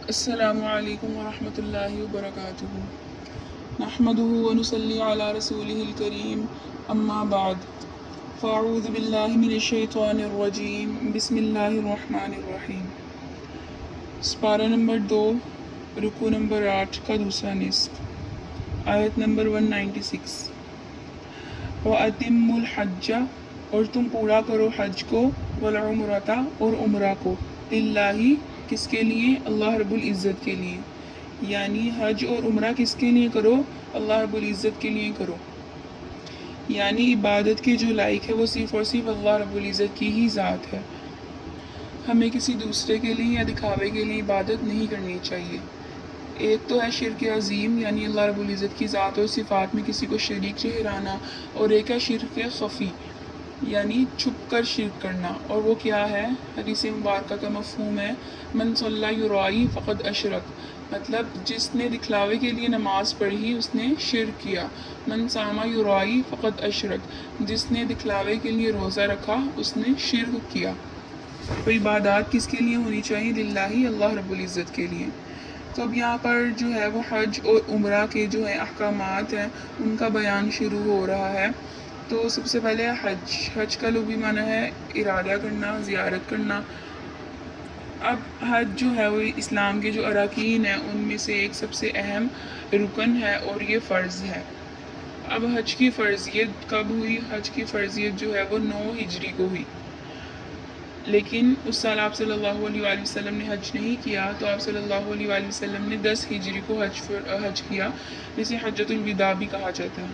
السلام علیکم ورحمۃ اللہ وبرکاتہ نحمده ونصلی علی رسولہ الکریم اما بعد فاعوذ باللہ من الشیطان الرجیم بسم اللہ الرحمن الرحیم۔ سپارہ نمبر 2 رکوع نمبر 8 کا دوسرا نصف آیت نمبر 196۔ وَأَتِمُّوا الْحَجَّ اور تم پورا کرو حج کو، وَالْعُمْرَةَ اور عمرہ کو، للہ کس کے لیے؟ اللہ رب العزت کے لیے۔ یعنی حج اور عمرہ کس کے لیے کرو؟ اللہ رب العزت کے لیے کرو۔ یعنی عبادت کے جو لائق ہے وہ صرف اور صرف اللہ رب العزت کی ہی ذات ہے، ہمیں کسی دوسرے کے لیے یا دکھاوے کے لیے عبادت نہیں کرنی چاہیے۔ ایک تو ہے شرک عظیم، یعنی اللہ رب العزت کی ذات اور صفات میں کسی کو شریک ٹھہرانا، اور ایک ہے شرک خفی، یعنی چھپ کر شرک کرنا، اور وہ کیا ہے؟ حدیث مبارکہ کا مفہوم ہے من صلی یرائی فقد اشرک، مطلب جس نے دکھلاوے کے لیے نماز پڑھی اس نے شرک کیا۔ من صام یرائی فقد اشرک، جس نے دکھلاوے کے لیے روزہ رکھا اس نے شرک کیا۔ تو عبادات کس کے لیے ہونی چاہیے؟ للہ اللہ رب العزت کے لیے۔ تو اب یہاں پر جو ہے وہ حج اور عمرہ کے جو ہے احکامات ہیں ان کا بیان شروع ہو رہا ہے۔ تو سب سے پہلے حج کا لغوی معنی ہے ارادہ کرنا، زیارت کرنا۔ اب حج جو ہے وہ اسلام کے جو اراکین ہیں ان میں سے ایک سب سے اہم رکن ہے اور یہ فرض ہے۔ اب حج کی فرضیت کب ہوئی؟ حج کی فرضیت جو ہے وہ 9 ہجری کو ہوئی، لیکن اس سال آپ صلی اللہ علیہ وآلہ وسلم نے حج نہیں کیا، تو آپ صلی اللہ علیہ وآلہ وسلم نے 10 ہجری کو حج کیا، جسے حجۃ الوداع بھی کہا جاتا ہے۔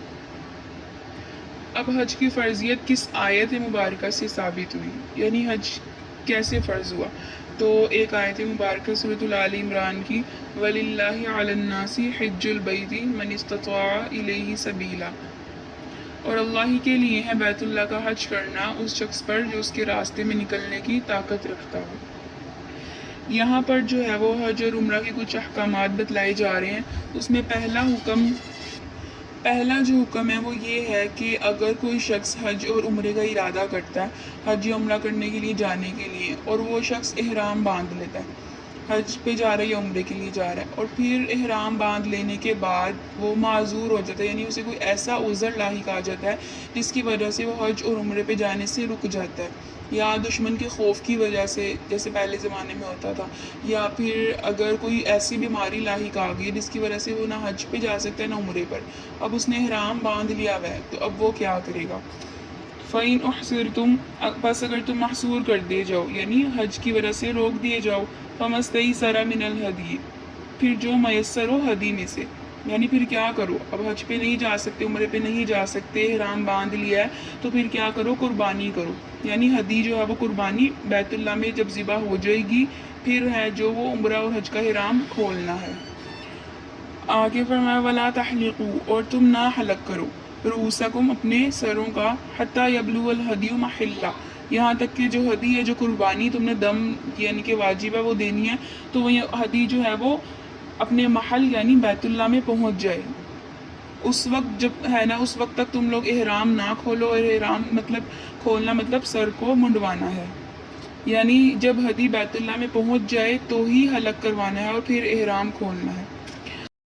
اب حج کی فرضیت کس آیت مبارکہ سے ثابت ہوئی؟ یعنی حج کیسے فرض ہوا؟ تو ایک آیت مبارکہ سورۃ آل عمران کی وَلِلَّهِ عَلَى النَّاسِ حِجُّ الْبَيْتِ مَنِ اسْتَطَاعَ إِلَيْهِ سَبِيلًا، اور اللہ ہی کے لیے ہے بیت اللہ کا حج کرنا اس شخص پر جو اس کے راستے میں نکلنے کی طاقت رکھتا ہو۔ یہاں پر جو ہے وہ حج اور عمرہ کے کچھ احکامات بتلائے جا رہے ہیں۔ اس میں پہلا جو حکم ہے وہ یہ ہے کہ اگر کوئی شخص حج اور عمرے کا ارادہ کرتا ہے، حج یا عمرہ کرنے کے لیے جانے کے لیے، اور وہ شخص احرام باندھ لیتا ہے، حج پہ جا رہا ہے یا عمرے کے لیے جا رہا ہے، اور پھر احرام باندھ لینے کے بعد وہ معذور ہو جاتا ہے، یعنی اسے کوئی ایسا عذر لاحق آ جاتا ہے جس کی وجہ سے وہ حج اور عمرے پہ جانے سے رک جاتا ہے، یا دشمن کے خوف کی وجہ سے جیسے پہلے زمانے میں ہوتا تھا، یا پھر اگر کوئی ایسی بیماری لاحق آ گئی جس کی وجہ سے وہ نہ حج پہ جا سکتا ہے نہ عمرے پر، اب اس نے احرام باندھ لیا ہوا ہے تو اب وہ کیا کرے گا؟ فَإِنْ أُحْصِرْتُمْ، بس اگر تم محصور کر دیے جاؤ یعنی حج کی وجہ سے روک دیے جاؤ، فَمَا اسْتَيْسَرَ مِنَ الْهَدْيِ، پھر جو میسر ہو ہدی میں سے، یعنی پھر کیا کرو؟ اب حج پہ نہیں جا سکتے، عمرے پہ نہیں جا سکتے، احرام باندھ لیا ہے تو پھر کیا کرو؟ قربانی کرو، یعنی ہدی جو ہے وہ قربانی بیت اللہ میں جب ذبح ہو جائے گی پھر ہے جو وہ عمرہ اور حج کا احرام کھولنا ہے۔ آگے فرمایا وَلَا تَحْلِقُوا، اور تم نہ حلق کرو، رؤوسکم اپنے سروں کا، حتیٰ یبلغ الہدی محلہ، یہاں تک کہ جو ہدی ہے، جو قربانی تم نے دم یعنی کہ واجب ہے وہ دینی ہے، تو وہ ہدی جو ہے وہ اپنے محل یعنی بیت اللہ میں پہنچ جائے۔ اس وقت جب ہے نا، اس وقت تک تم لوگ احرام نہ کھولو، اور احرام مطلب کھولنا مطلب سر کو منڈوانا ہے، یعنی جب ہدی بیت اللہ میں پہنچ جائے تو ہی حلق کروانا ہے اور پھر احرام کھولنا ہے۔